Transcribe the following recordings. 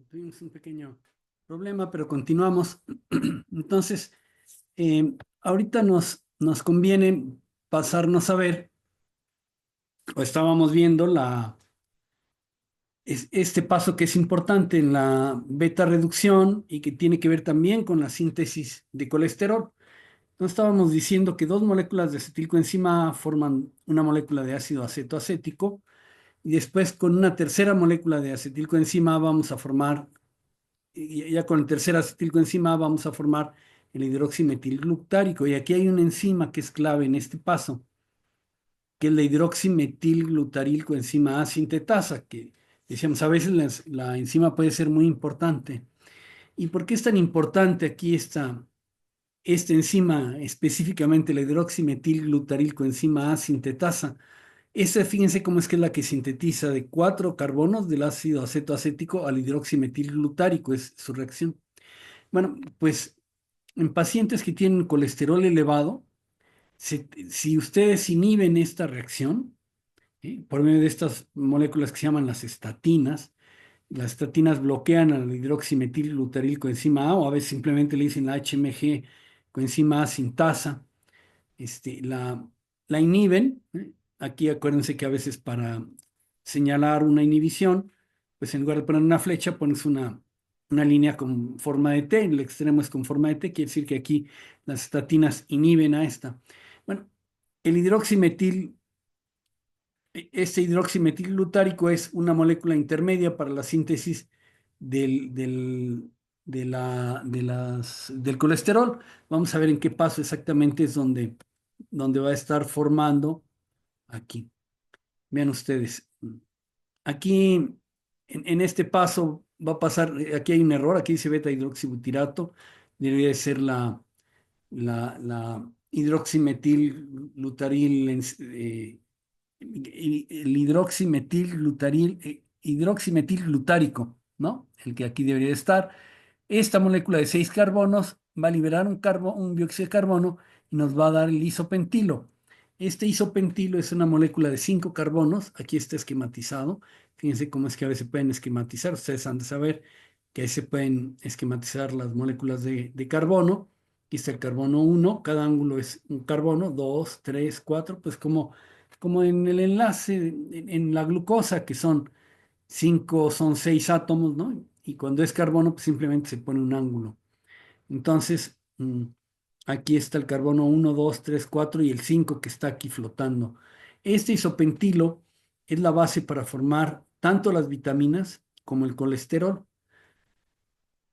Tuvimos un pequeño problema, pero continuamos. Entonces, ahorita nos conviene pasarnos a ver, o estábamos viendo este paso que es importante en la beta reducción y que tiene que ver también con la síntesis de colesterol. Entonces, estábamos diciendo que dos moléculas de acetilcoenzima A forman una molécula de ácido acetoacético y después con una tercera molécula de acetilcoenzima A vamos a formar y ya con el tercer acetilcoenzima vamos a formar el hidroximetilglutárico. Y aquí hay una enzima que es clave en este paso, que es la hidroximetilglutarilcoenzima A sintetasa, que decíamos, a veces la enzima puede ser muy importante. ¿Y por qué es tan importante aquí esta enzima, específicamente la hidroximetilglutarilcoenzima A sintetasa? Esta, fíjense cómo es que es la que sintetiza de 4 carbonos del ácido acetoacético al hidroximetilglutárico, es su reacción. Bueno, pues en pacientes que tienen colesterol elevado, si ustedes inhiben esta reacción, por medio de estas moléculas que se llaman las estatinas bloquean al hidroximetilglutaril coenzima A, o a veces simplemente le dicen la HMG coenzima A sintasa, la inhiben. Aquí acuérdense que a veces para señalar una inhibición, pues en lugar de poner una flecha, pones una línea con forma de T, el extremo es con forma de T, quiere decir que aquí las estatinas inhiben a esta. Bueno, el este hidroximetilglutárico es una molécula intermedia para la síntesis del, del, del colesterol. Vamos a ver en qué paso exactamente es donde va a estar formando aquí. Vean ustedes. Aquí, en este paso, va a pasar, aquí hay un error, aquí dice beta hidroxibutirato, debería de ser la hidroximetilglutaril, el hidroximetilglutárico, ¿no? El que aquí debería estar. Esta molécula de 6 carbonos va a liberar un dióxido de carbono y nos va a dar el isopentilo. Este isopentilo es una molécula de 5 carbonos. Aquí está esquematizado. Fíjense cómo es que a veces pueden esquematizar. Ustedes han de saber que ahí se pueden esquematizar las moléculas de carbono. Aquí está el carbono 1. Cada ángulo es un carbono. 2, 3, 4. Pues como en el enlace, en la glucosa, que son 6 átomos, ¿no? Y cuando es carbono, pues simplemente se pone un ángulo. Entonces, aquí está el carbono 1, 2, 3, 4 y el 5 que está aquí flotando. Este isopentilo es la base para formar tanto las vitaminas como el colesterol.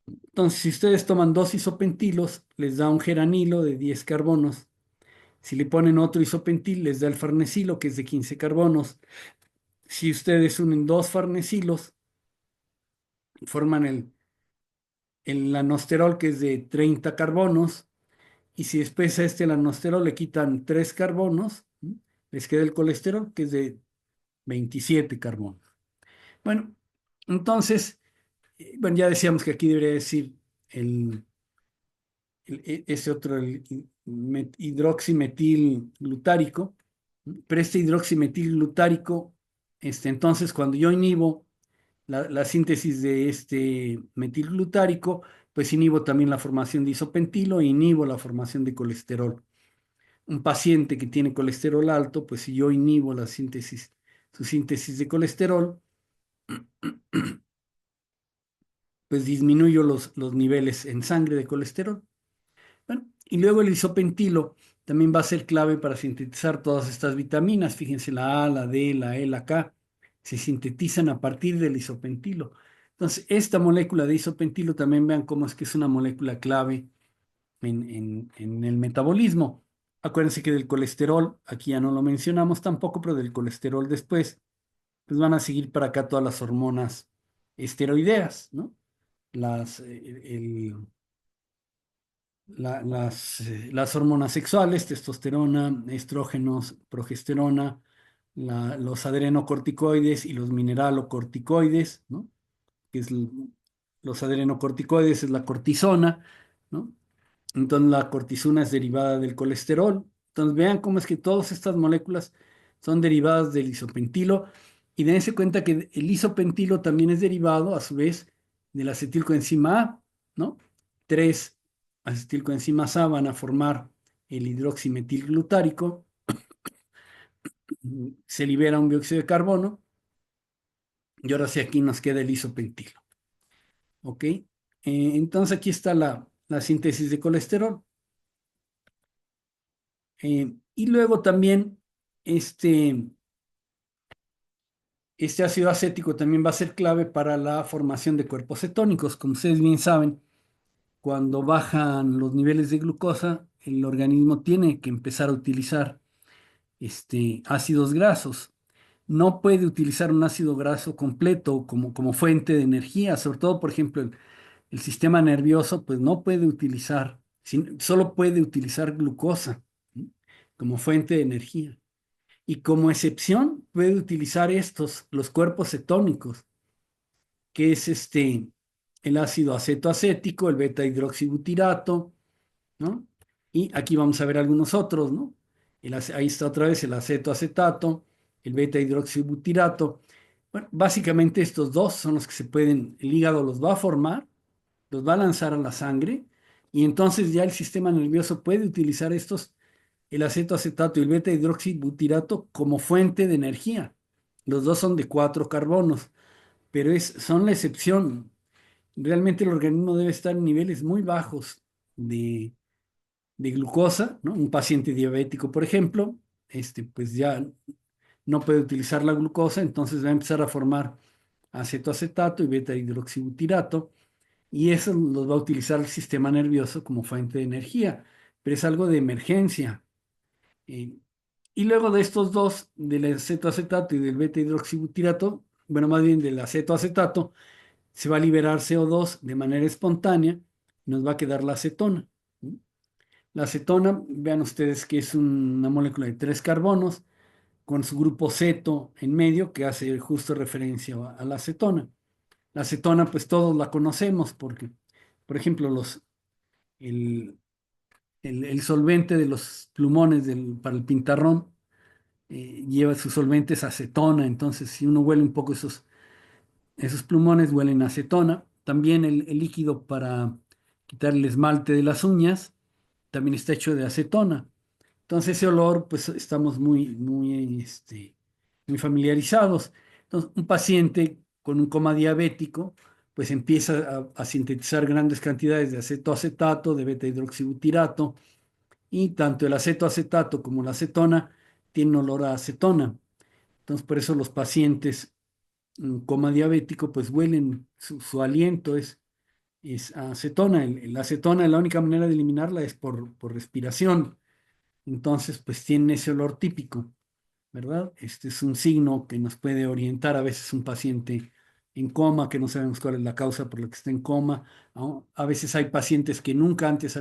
Entonces, si ustedes toman dos isopentilos, les da un geranilo de 10 carbonos. Si le ponen otro isopentil, les da el farnesilo, que es de 15 carbonos. Si ustedes unen dos farnesilos, forman el lanosterol, que es de 30 carbonos, y si después a este lanosterol le quitan 3 carbonos, les queda el colesterol, que es de 27 carbonos. Bueno, entonces, bueno, ya decíamos que aquí debería decir el, ese otro, el hidroximetilglutárico, pero este hidroximetilglutárico, entonces cuando yo inhibo la síntesis de este metilglutárico, pues inhibo también la formación de isopentilo e inhibo la formación de colesterol. Un paciente que tiene colesterol alto, pues si yo inhibo su síntesis de colesterol, pues disminuyo los niveles en sangre de colesterol. Bueno, y luego el isopentilo también va a ser clave para sintetizar todas estas vitaminas. Fíjense, la A, la D, la E, la K, se sintetizan a partir del isopentilo. Entonces, esta molécula de isopentilo también vean cómo es que es una molécula clave en el metabolismo. Acuérdense que del colesterol, aquí ya no lo mencionamos tampoco, pero del colesterol después, pues van a seguir para acá todas las hormonas esteroideas, ¿no? Las, las hormonas sexuales, testosterona, estrógenos, progesterona, los adrenocorticoides y los mineralocorticoides, ¿no? Que es los adrenocorticoides es la cortisona, ¿no? Entonces la cortisona es derivada del colesterol. Entonces vean cómo es que todas estas moléculas son derivadas del isopentilo y dense cuenta que el isopentilo también es derivado a su vez de la acetilcoenzima A, ¿no? Tres acetilcoenzimas A van a formar el hidroximetilglutárico, se libera un dióxido de carbono y ahora sí aquí nos queda el isopentilo, ¿ok? Entonces aquí está la síntesis de colesterol. Y luego también este, este ácido acético también va a ser clave para la formación de cuerpos cetónicos. Como ustedes bien saben, cuando bajan los niveles de glucosa, el organismo tiene que empezar a utilizar ácidos grasos. No puede utilizar un ácido graso completo como fuente de energía, sobre todo, por ejemplo, el sistema nervioso, pues no puede utilizar, solo puede utilizar glucosa, ¿sí?, como fuente de energía. Y como excepción puede utilizar los cuerpos cetónicos, que es el ácido acetoacético, el beta hidroxibutirato, ¿no? Y aquí vamos a ver algunos otros, ¿no? Ahí está otra vez el acetoacetato, el beta hidroxibutirato. Bueno, básicamente estos dos son los que el hígado los va a formar, los va a lanzar a la sangre, y entonces ya el sistema nervioso puede utilizar el acetoacetato y el beta hidroxibutirato como fuente de energía. Los dos son de 4 carbonos, pero son la excepción. Realmente el organismo debe estar en niveles muy bajos de, de glucosa, ¿no? Un paciente diabético, por ejemplo, pues ya no puede utilizar la glucosa, entonces va a empezar a formar acetoacetato y beta hidroxibutirato, y eso los va a utilizar el sistema nervioso como fuente de energía, pero es algo de emergencia. Eh, y luego de estos dos, del acetoacetato y del beta hidroxibutirato, bueno, más bien del acetoacetato, se va a liberar CO2 de manera espontánea, y nos va a quedar la acetona. La acetona, vean ustedes que es una molécula de 3 carbonos con su grupo ceto en medio que hace justo referencia a la acetona. La acetona, pues todos la conocemos porque, por ejemplo, el, el solvente de los plumones para el pintarrón lleva su solvente es acetona, entonces si uno huele un poco esos plumones huelen a acetona. También el líquido para quitar el esmalte de las uñas también está hecho de acetona. Entonces ese olor, pues estamos muy familiarizados. Entonces, un paciente con un coma diabético, pues empieza a sintetizar grandes cantidades de acetoacetato, de beta hidroxibutirato, y tanto el acetoacetato como la acetona tienen olor a acetona. Entonces, por eso los pacientes en coma diabético, pues huelen, su aliento es a acetona. La acetona, la única manera de eliminarla es por respiración. Entonces, pues tienen ese olor típico, ¿verdad? Este es un signo que nos puede orientar a veces un paciente en coma, que no sabemos cuál es la causa por la que está en coma, ¿no? A veces hay pacientes que nunca antes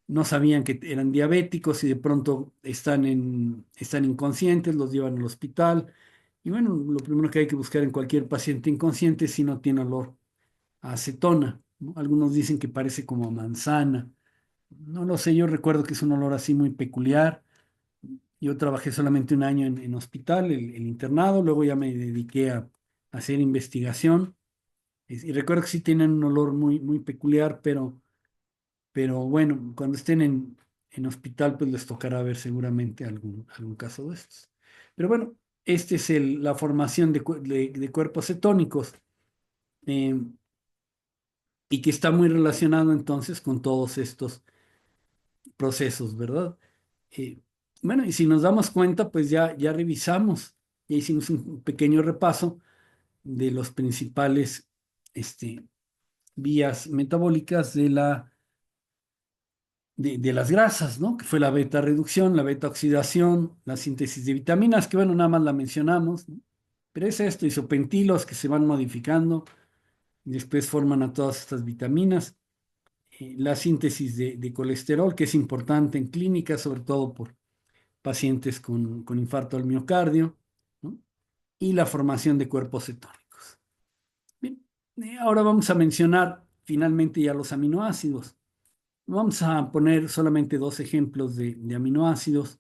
no sabían que eran diabéticos y de pronto están inconscientes, los llevan al hospital. Y bueno, lo primero que hay que buscar en cualquier paciente inconsciente es si no tiene olor a acetona, ¿no? Algunos dicen que parece como a manzana. No lo sé, yo recuerdo que es un olor así muy peculiar. Yo trabajé solamente un año en hospital, el internado, luego ya me dediqué a hacer investigación. Y recuerdo que sí tienen un olor muy, muy peculiar, pero bueno, cuando estén en hospital, pues les tocará ver seguramente algún caso de estos. Pero bueno, esta es la formación de cuerpos cetónicos, eh, y que está muy relacionado entonces con todos estos procesos, ¿verdad? Eh, bueno, y si nos damos cuenta, pues ya revisamos, ya hicimos un pequeño repaso de los principales este, vías metabólicas de las grasas, ¿no? Que fue la beta reducción, la beta oxidación, la síntesis de vitaminas, que bueno, nada más la mencionamos, ¿no? Pero es esto, isopentilos que se van modificando y después forman a todas estas vitaminas. La síntesis de colesterol, que es importante en clínica, sobre todo por pacientes con infarto al miocardio, ¿no? Y la formación de cuerpos cetónicos. Bien, ahora vamos a mencionar finalmente ya los aminoácidos. Vamos a poner solamente dos ejemplos de aminoácidos,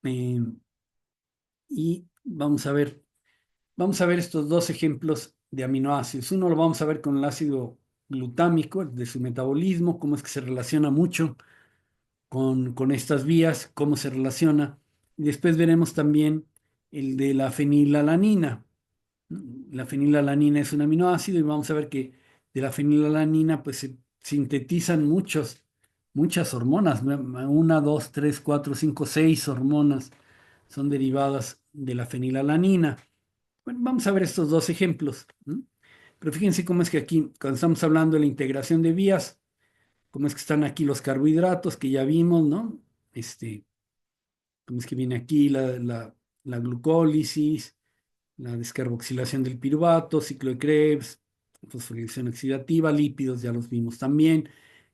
y vamos a ver estos dos ejemplos de aminoácidos. Uno lo vamos a ver con el ácido glutámico, de su metabolismo, cómo es que se relaciona mucho con estas vías, cómo se relaciona. Y después veremos también el de la fenilalanina. La fenilalanina es un aminoácido y vamos a ver que de la fenilalanina pues se sintetizan muchas hormonas, ¿no? Una, dos, tres, cuatro, cinco, seis hormonas son derivadas de la fenilalanina. Bueno, vamos a ver estos dos ejemplos, ¿no? Pero fíjense cómo es que aquí, cuando estamos hablando de la integración de vías, cómo es que están aquí los carbohidratos que ya vimos, ¿no? Cómo es que viene aquí la glucólisis, la descarboxilación del piruvato, ciclo de Krebs, fosforilación oxidativa, lípidos, ya los vimos también.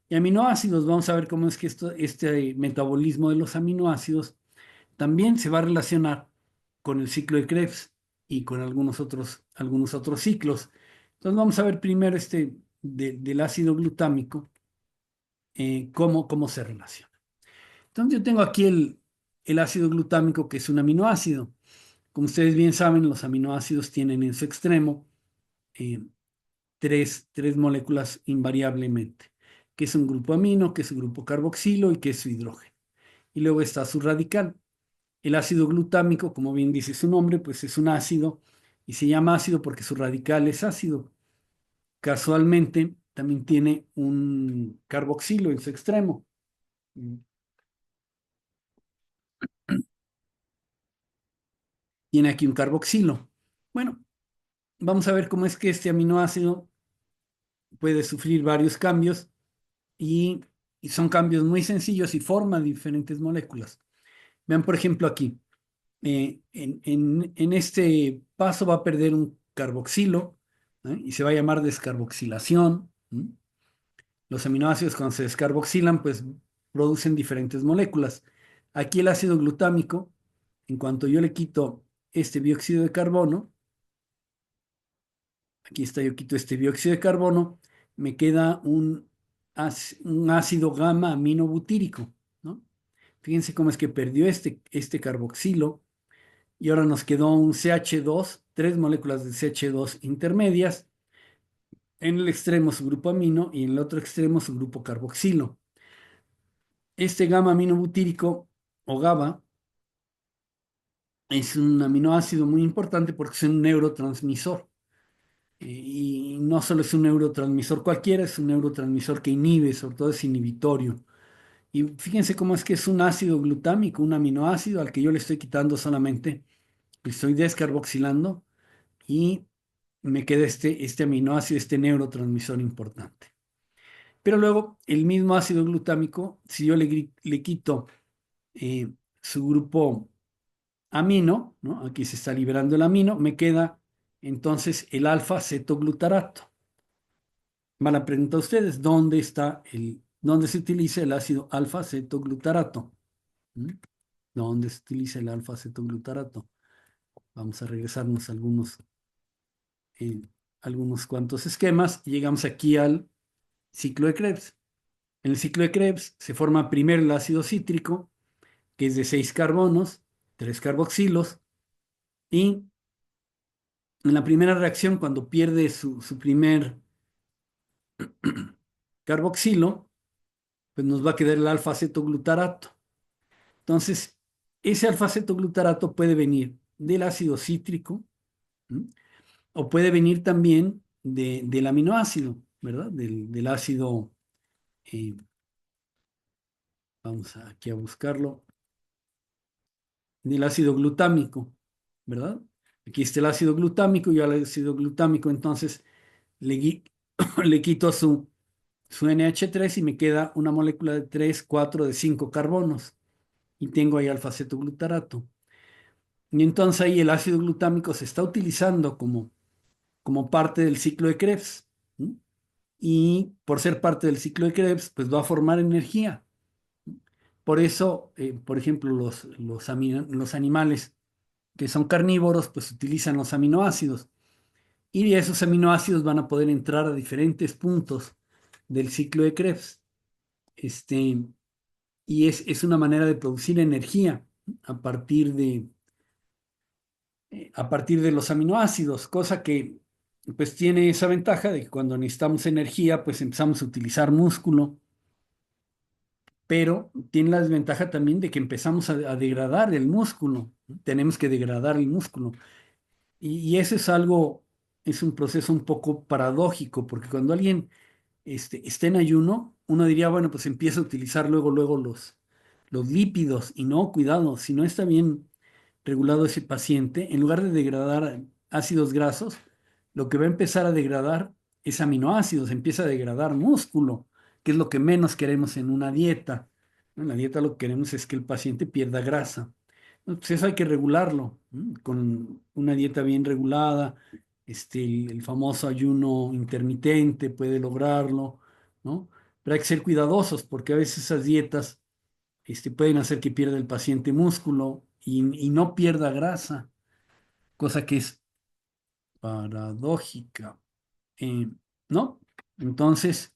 Y aminoácidos, vamos a ver cómo es que este metabolismo de los aminoácidos también se va a relacionar con el ciclo de Krebs y con algunos otros ciclos. Entonces vamos a ver primero del ácido glutámico, cómo se relaciona. Entonces yo tengo aquí el ácido glutámico, que es un aminoácido. Como ustedes bien saben, los aminoácidos tienen en su extremo eh, tres moléculas invariablemente, que es un grupo amino, que es un grupo carboxilo y que es su hidrógeno. Y luego está su radical. El ácido glutámico, como bien dice su nombre, pues es un ácido y se llama ácido porque su radical es ácido. Casualmente, también tiene un carboxilo en su extremo. Tiene aquí un carboxilo. Bueno, vamos a ver cómo es que este aminoácido puede sufrir varios cambios y, y son cambios muy sencillos y forman diferentes moléculas. Vean, por ejemplo, aquí, en este paso va a perder un carboxilo, y se va a llamar descarboxilación. Los aminoácidos cuando se descarboxilan, pues producen diferentes moléculas. Aquí el ácido glutámico, en cuanto yo le quito este dióxido de carbono, aquí está, yo quito este dióxido de carbono, me queda un ácido gamma aminobutírico, ¿no? Fíjense cómo es que perdió este carboxilo y ahora nos quedó un CH2, tres moléculas de CH2 intermedias, en el extremo su grupo amino y en el otro extremo su grupo carboxilo. Este gamma aminobutírico o GABA es un aminoácido muy importante porque es un neurotransmisor. Y no solo es un neurotransmisor cualquiera, es un neurotransmisor que inhibe, sobre todo es inhibitorio. Y fíjense cómo es que es un ácido glutámico, un aminoácido al que yo le estoy quitando solamente, le estoy descarboxilando y me queda este aminoácido, este neurotransmisor importante. Pero luego, el mismo ácido glutámico, si yo le quito eh, su grupo amino, ¿no? Aquí se está liberando el amino, me queda entonces el alfa-cetoglutarato. Van a preguntar ustedes, ¿dónde se utiliza el ácido alfa-cetoglutarato? ¿Mm? ¿Dónde se utiliza el alfa-cetoglutarato? Vamos a regresarnos a eh, algunos cuantos esquemas y llegamos aquí al ciclo de Krebs. En el ciclo de Krebs se forma primero el ácido cítrico, que es de 6 carbonos, 3 carboxilos, y en la primera reacción, cuando pierde su primer carboxilo, pues nos va a quedar el alfa-cetoglutarato. Entonces, ese alfa-cetoglutarato puede venir del ácido cítrico, ¿m? O puede venir también del aminoácido, ¿verdad? Del ácido, eh, vamos aquí a buscarlo, del ácido glutámico, ¿verdad? Aquí está el ácido glutámico y al ácido glutámico entonces le, le quito su NH3 y me queda una molécula de 3, 4, de 5 carbonos y tengo ahí alfa-cetoglutarato. Y entonces ahí el ácido glutámico se está utilizando como parte del ciclo de Krebs. ¿Sí? Y por ser parte del ciclo de Krebs, pues va a formar energía. Por eso, por ejemplo, los animales que son carnívoros, pues utilizan los aminoácidos. Y esos aminoácidos van a poder entrar a diferentes puntos del ciclo de Krebs. Este, y es una manera de producir energía a partir de, a partir de los aminoácidos, cosa que pues tiene esa ventaja de que cuando necesitamos energía, pues empezamos a utilizar músculo, pero tiene la desventaja también de que empezamos a degradar el músculo, ¿no? Tenemos que degradar el músculo. Y eso es algo, es un proceso un poco paradójico, porque cuando alguien está en ayuno, uno diría, bueno, pues empieza a utilizar luego los lípidos, y no, cuidado, si no está bien regulado ese paciente, en lugar de degradar ácidos grasos, lo que va a empezar a degradar es aminoácidos, empieza a degradar músculo, que es lo que menos queremos en una dieta. En la dieta lo que queremos es que el paciente pierda grasa. Pues eso hay que regularlo, ¿no? Con una dieta bien regulada, el famoso ayuno intermitente puede lograrlo, ¿no? Pero hay que ser cuidadosos porque a veces esas dietas pueden hacer que pierda el paciente músculo y no pierda grasa, cosa que es paradójica, eh, ¿no? Entonces,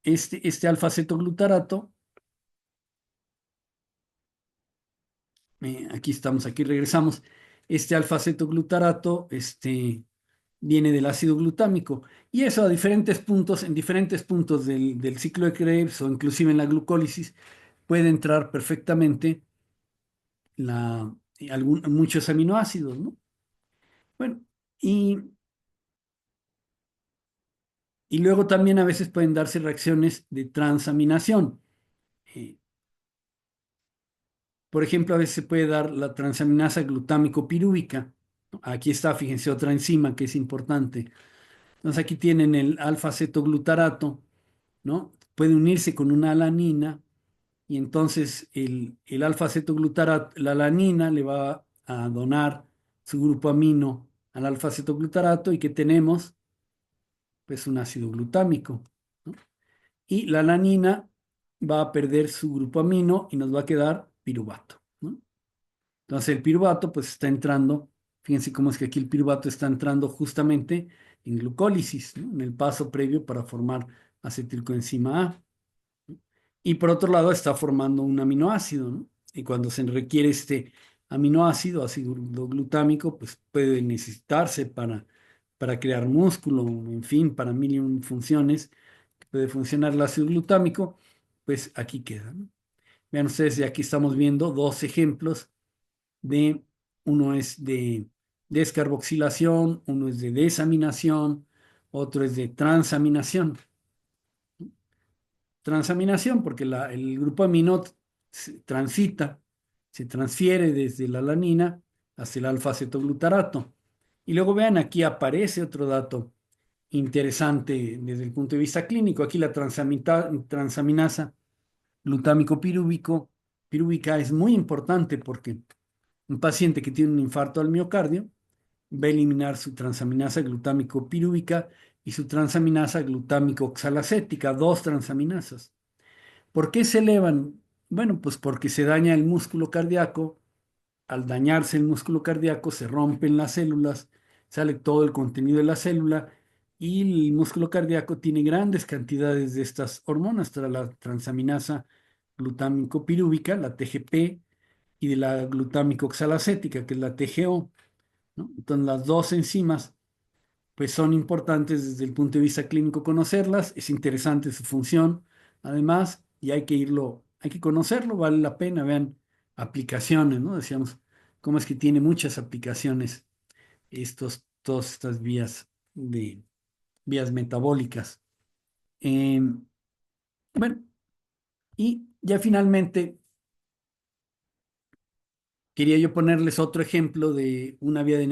este alfa-cetoglutarato, aquí estamos, aquí regresamos, este alfa-cetoglutarato, viene del ácido glutámico y eso a diferentes puntos, en diferentes puntos del ciclo de Krebs o inclusive en la glucólisis, puede entrar perfectamente muchos aminoácidos, ¿no? Bueno, y, y luego también a veces pueden darse reacciones de transaminación. Eh, por ejemplo, a veces se puede dar la transaminasa glutámico-pirúvica. Aquí está, fíjense, otra enzima que es importante. Entonces aquí tienen el alfa-cetoglutarato, ¿no? Puede unirse con una alanina y entonces el alfa-cetoglutarato, la alanina le va a donar su grupo amino al alfa-cetoglutarato y que tenemos pues un ácido glutámico, ¿no? Y la alanina va a perder su grupo amino y nos va a quedar piruvato, ¿no? Entonces el piruvato pues está entrando, fíjense cómo es que aquí el piruvato está entrando justamente en glucólisis, ¿no? En el paso previo para formar acetilcoenzima A. Y por otro lado está formando un aminoácido, ¿no? Y cuando se requiere este aminoácido, ácido glutámico, pues puede necesitarse para crear músculo, en fin, para mil y un funciones que puede funcionar el ácido glutámico, pues aquí queda, ¿no? Vean ustedes, y aquí estamos viendo dos ejemplos de, uno es de descarboxilación, uno es de desaminación, otro es de transaminación. Transaminación, porque el grupo amino transita, se transfiere desde la alanina hasta el alfa-cetoglutarato. Y luego vean, aquí aparece otro dato interesante desde el punto de vista clínico. Aquí la transaminasa glutámico-pirúvica es muy importante porque un paciente que tiene un infarto al miocardio va a eliminar su transaminasa glutámico-pirúvica y su transaminasa glutámico-oxalacética, dos transaminasas. ¿Por qué se elevan? Bueno, pues porque se daña el músculo cardíaco. Al dañarse el músculo cardíaco, se rompen las células, sale todo el contenido de la célula y el músculo cardíaco tiene grandes cantidades de estas hormonas, la transaminasa glutámico-pirúvica, la TGP, y de la glutámico-oxalacética, que es la TGO, ¿no? Entonces, las dos enzimas pues son importantes desde el punto de vista clínico conocerlas, es interesante su función, además, y hay que conocerlo, vale la pena, vean aplicaciones, ¿no? Decíamos, cómo es que tiene muchas aplicaciones todas estas vías metabólicas. Eh, bueno, y ya finalmente quería yo ponerles otro ejemplo de una vía de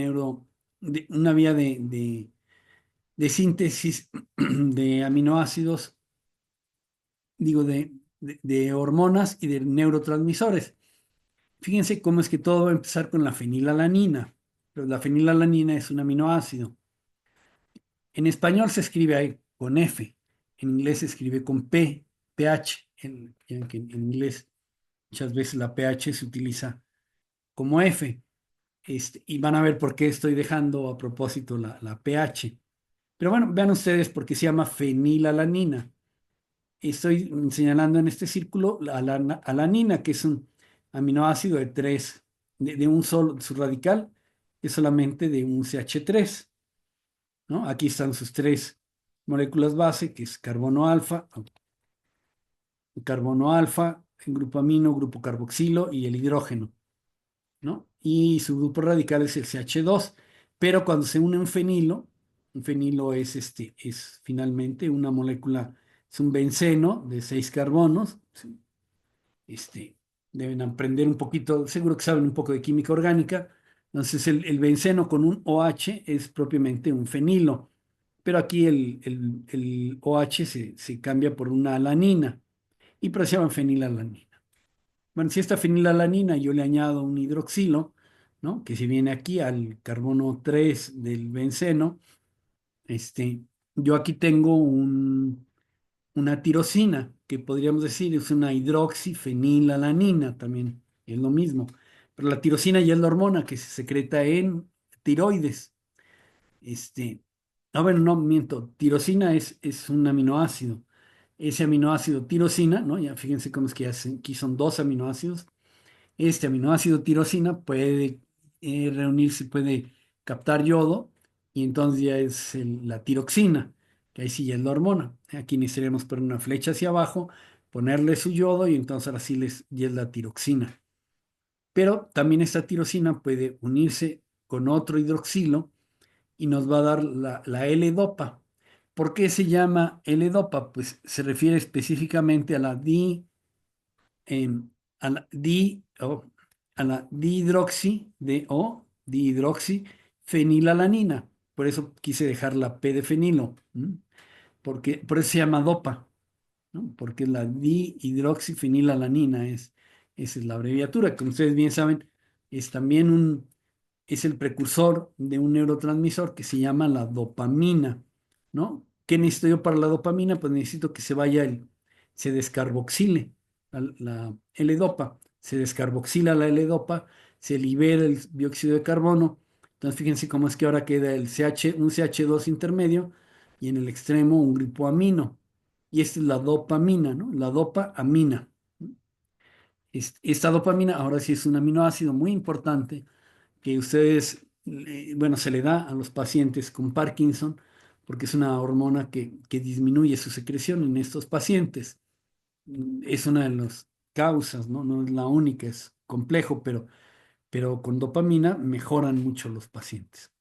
una vía de síntesis de aminoácidos, digo, de hormonas y de neurotransmisores. Fíjense cómo es que todo va a empezar con la fenilalanina. Pero la fenilalanina es un aminoácido. En español se escribe ahí con F, en inglés se escribe con pH. En inglés muchas veces la pH se utiliza como F. Y van a ver por qué estoy dejando a propósito la pH. Pero bueno, vean ustedes por qué se llama fenilalanina. Estoy señalando en este círculo la alanina, que es un aminoácido de un solo, su radical es solamente de un CH3, ¿no? Aquí están sus tres moléculas base, que es carbono alfa, el grupo amino, grupo carboxilo y el hidrógeno, ¿no? Y su grupo radical es el CH2, pero cuando se une un fenilo es finalmente una molécula, es un benceno de 6 carbonos. este, Deben aprender un poquito, seguro que saben un poco de química orgánica. Entonces, el benceno con un OH es propiamente un fenilo, pero aquí el OH se cambia por una alanina y por eso se llama fenilalanina. Bueno, si esta fenilalanina yo le añado un hidroxilo, ¿no? Que se viene aquí al carbono 3 del benceno, este, yo aquí tengo una tirosina, que podríamos decir es una hidroxifenilalanina también, es lo mismo. Pero la tirosina ya es la hormona que se secreta en tiroides. Este, bueno, no, miento, tirosina es un aminoácido. Ese aminoácido tirosina, ¿no? Ya fíjense cómo es que aquí son dos aminoácidos. Este aminoácido tirosina puede reunirse, puede captar yodo y entonces ya es la tiroxina, que ahí sí ya es la hormona. Aquí necesitaremos poner una flecha hacia abajo, ponerle su yodo y entonces ahora sí ya es la tiroxina. Pero también esta tirosina puede unirse con otro hidroxilo y nos va a dar la L-dopa. ¿Por qué se llama L-dopa? Pues se refiere específicamente a la em, a la, di, o- a la dihidroxifenilalanina. Por eso quise dejar la P de fenilo, ¿m? Porque, por eso se llama dopa, ¿no? Porque la dihidroxifenilalanina esa es la abreviatura. Como ustedes bien saben, es también es el precursor de un neurotransmisor que se llama la dopamina, ¿no? ¿Qué necesito yo para la dopamina? Pues necesito que se descarboxile la L-dopa, se descarboxila la L-dopa, se libera el dióxido de carbono. Entonces fíjense cómo es que ahora queda un CH2 intermedio y en el extremo un grupo amino. Y esta es la dopamina, ¿no? La dopamina. Esta dopamina ahora sí es un aminoácido muy importante que ustedes, bueno, se le da a los pacientes con Parkinson porque es una hormona que disminuye su secreción en estos pacientes. Es una de las causas, ¿no? No es la única, es complejo, pero con dopamina mejoran mucho los pacientes.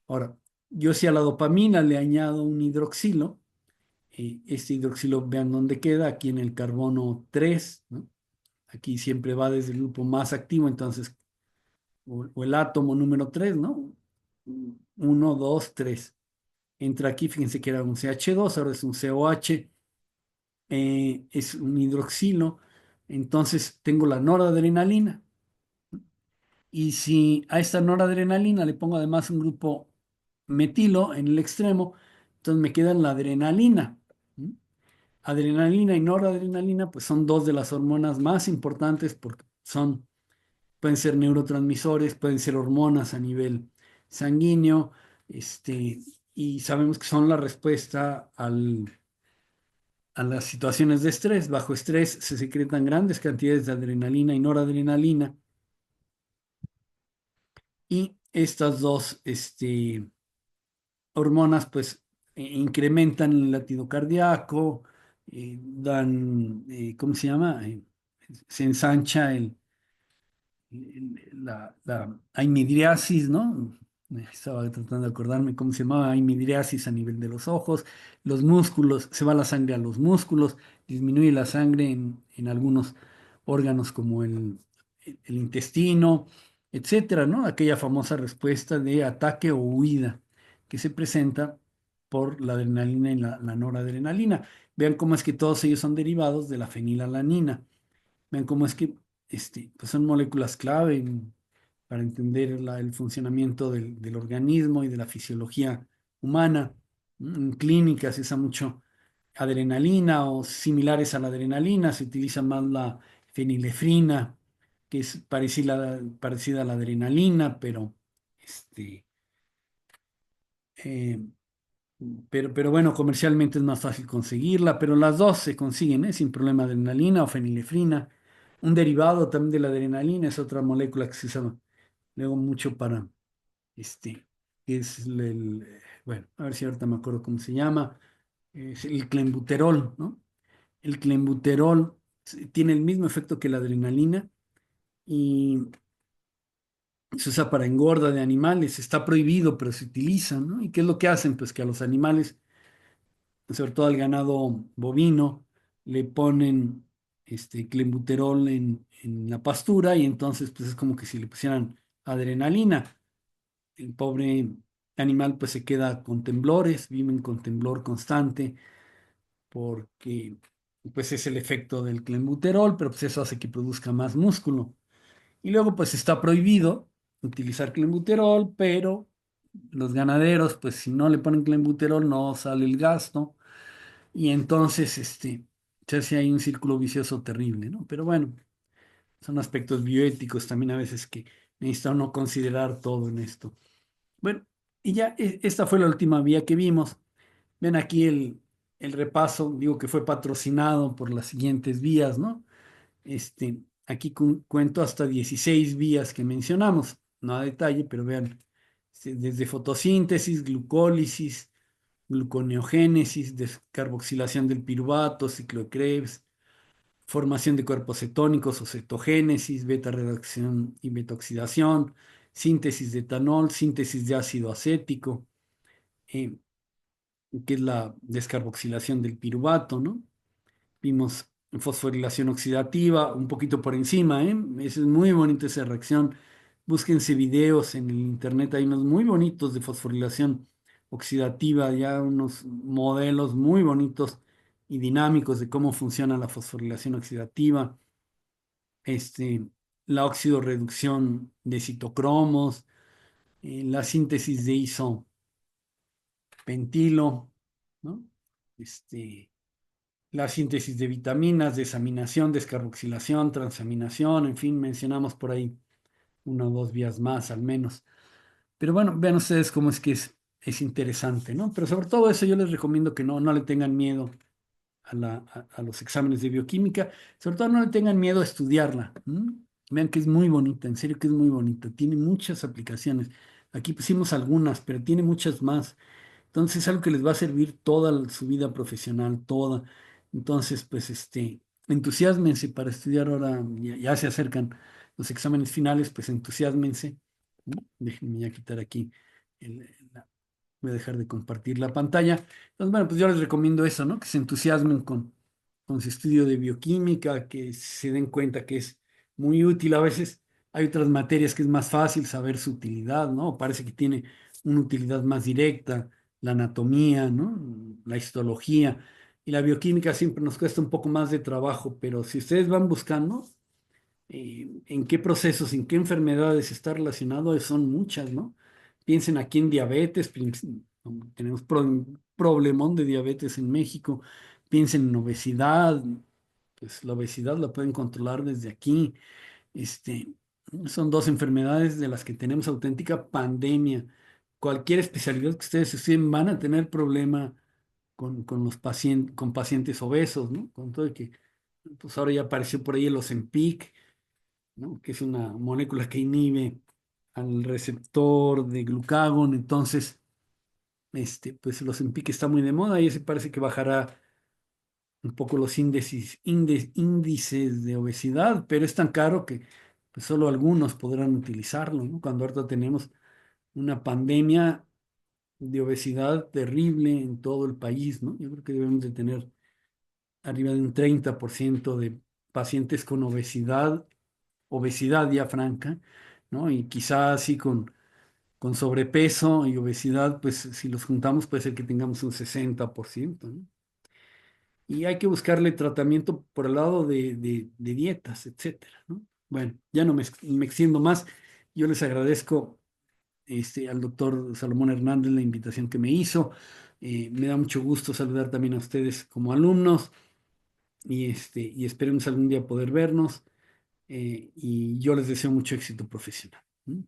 Ahora, yo si a la dopamina le añado un hidroxilo, este hidroxilo, vean dónde queda, aquí en el carbono 3, ¿no? Aquí siempre va desde el grupo más activo, entonces o el átomo número 3, ¿no? Uno, 2, 3. Entra aquí, fíjense que era un CH2, ahora es un COH, es un hidroxilo, entonces tengo la noradrenalina. Y si a esta noradrenalina le pongo además un grupo metilo en el extremo, entonces me queda la adrenalina. ¿Mm? Adrenalina y noradrenalina, pues son dos de las hormonas más importantes porque pueden ser neurotransmisores, pueden ser hormonas a nivel sanguíneo, y sabemos que son la respuesta a las situaciones de estrés. Bajo estrés se secretan grandes cantidades de adrenalina y noradrenalina, y estas dos hormonas pues incrementan el latido cardíaco, ¿cómo se llama? Se ensancha hay midriasis, ¿no? Estaba tratando de acordarme cómo se llamaba, hay midriasis a nivel de los ojos, los músculos, se va la sangre a los músculos, disminuye la sangre en algunos órganos como el intestino, etcétera, ¿no? Aquella famosa respuesta de ataque o huida que se presenta por la adrenalina y la noradrenalina. Vean cómo es que todos ellos son derivados de la fenilalanina. Vean cómo es que pues son moléculas clave para entender el funcionamiento del organismo y de la fisiología humana. En clínica se usa mucho adrenalina o similares a la adrenalina, se utiliza más la fenilefrina, que es parecida a la adrenalina, este, eh, pero bueno, comercialmente es más fácil conseguirla, pero las dos se consiguen, ¿eh? Sin problema, adrenalina o fenilefrina. Un derivado también de la adrenalina es otra molécula que se usa luego mucho este, que es bueno, a ver si ahorita me acuerdo cómo se llama, es el clenbuterol, ¿no? El clenbuterol tiene el mismo efecto que la adrenalina y se usa para engorda de animales, está prohibido, pero se utiliza, ¿no? ¿Y qué es lo que hacen? Pues que a los animales, sobre todo al ganado bovino, le ponen clenbuterol en la pastura y entonces pues es como que si le pusieran adrenalina. El pobre animal pues se queda con temblores, viven con temblor constante porque pues es el efecto del clenbuterol, pero pues eso hace que produzca más músculo. Y luego pues está prohibido utilizar clenbuterol, pero los ganaderos pues si no le ponen clenbuterol no sale el gasto y entonces se hace ahí un círculo vicioso terrible, ¿no? Pero bueno, son aspectos bioéticos también a veces que necesita uno considerar todo en esto. Bueno, y ya esta fue la última vía que vimos. Ven aquí el repaso, digo que fue patrocinado por las siguientes vías, ¿no? Aquí cuento hasta 16 vías que mencionamos, no a detalle, pero vean, desde fotosíntesis, glucólisis, gluconeogénesis, descarboxilación del piruvato, ciclo de Krebs, formación de cuerpos cetónicos o cetogénesis, beta reducción y beta oxidación, síntesis de etanol, síntesis de ácido acético, eh, que es la descarboxilación del piruvato, ¿no? Vimos fosforilación oxidativa, un poquito por encima, ¿eh? Es muy bonita esa reacción. Búsquense videos en el internet, hay unos muy bonitos de fosforilación oxidativa, ya unos modelos muy bonitos y dinámicos de cómo funciona la fosforilación oxidativa, este, la oxidorreducción de citocromos, la síntesis de isopentilo, ¿no? Este, la síntesis de vitaminas, desaminación, descarboxilación, transaminación, en fin, mencionamos por ahí una o dos vías más al menos. Pero bueno, vean ustedes cómo es que es interesante, ¿no? Pero sobre todo eso yo les recomiendo que no le tengan miedo a los exámenes de bioquímica, sobre todo no le tengan miedo a estudiarla. Vean que es muy bonita, en serio que es muy bonita, tiene muchas aplicaciones. Aquí pusimos algunas, pero tiene muchas más. Entonces es algo que les va a servir toda su vida profesional, toda. Entonces, pues, entusiásmense para estudiar ahora, ya se acercan los exámenes finales, pues entusiásmense. Déjenme ya quitar aquí el, voy a dejar de compartir la pantalla. Entonces, bueno, pues yo les recomiendo eso, ¿no? Que se entusiasmen con su estudio de bioquímica, que se den cuenta que es muy útil. A veces hay otras materias que es más fácil saber su utilidad, ¿no? Parece que tiene una utilidad más directa, la anatomía, ¿no? La histología. Y la bioquímica siempre nos cuesta un poco más de trabajo, pero si ustedes van buscando en qué procesos, en qué enfermedades está relacionado, son muchas, ¿no? Piensen aquí en diabetes, tenemos problemón de diabetes en México, piensen en obesidad, pues la obesidad la pueden controlar desde aquí. Este, Son dos enfermedades de las que tenemos auténtica pandemia. Cualquier especialidad que ustedes estudien van a tener problema con los pacientes, con pacientes obesos, ¿no? Con todo el que, pues ahora ya apareció por ahí el Ozempic, ¿no? Que es una molécula que inhibe al receptor de glucagón, entonces, pues los Ozempic está muy de moda y ese parece que bajará un poco los índices de obesidad, pero es tan caro que pues, solo algunos podrán utilizarlo, ¿no? Cuando ahorita tenemos una pandemia de obesidad terrible en todo el país, ¿no? Yo creo que debemos de tener arriba de un 30% de pacientes con obesidad ya franca, ¿no? Y quizás así con sobrepeso y obesidad, pues si los juntamos puede ser que tengamos un 60%, ¿no? Y hay que buscarle tratamiento por el lado de dietas, etcétera, ¿no? Bueno, ya no me extiendo más. Yo les agradezco al doctor Salomón Hernández la invitación que me hizo. Me da mucho gusto saludar también a ustedes como alumnos y esperemos algún día poder vernos y yo les deseo mucho éxito profesional. ¿Mm?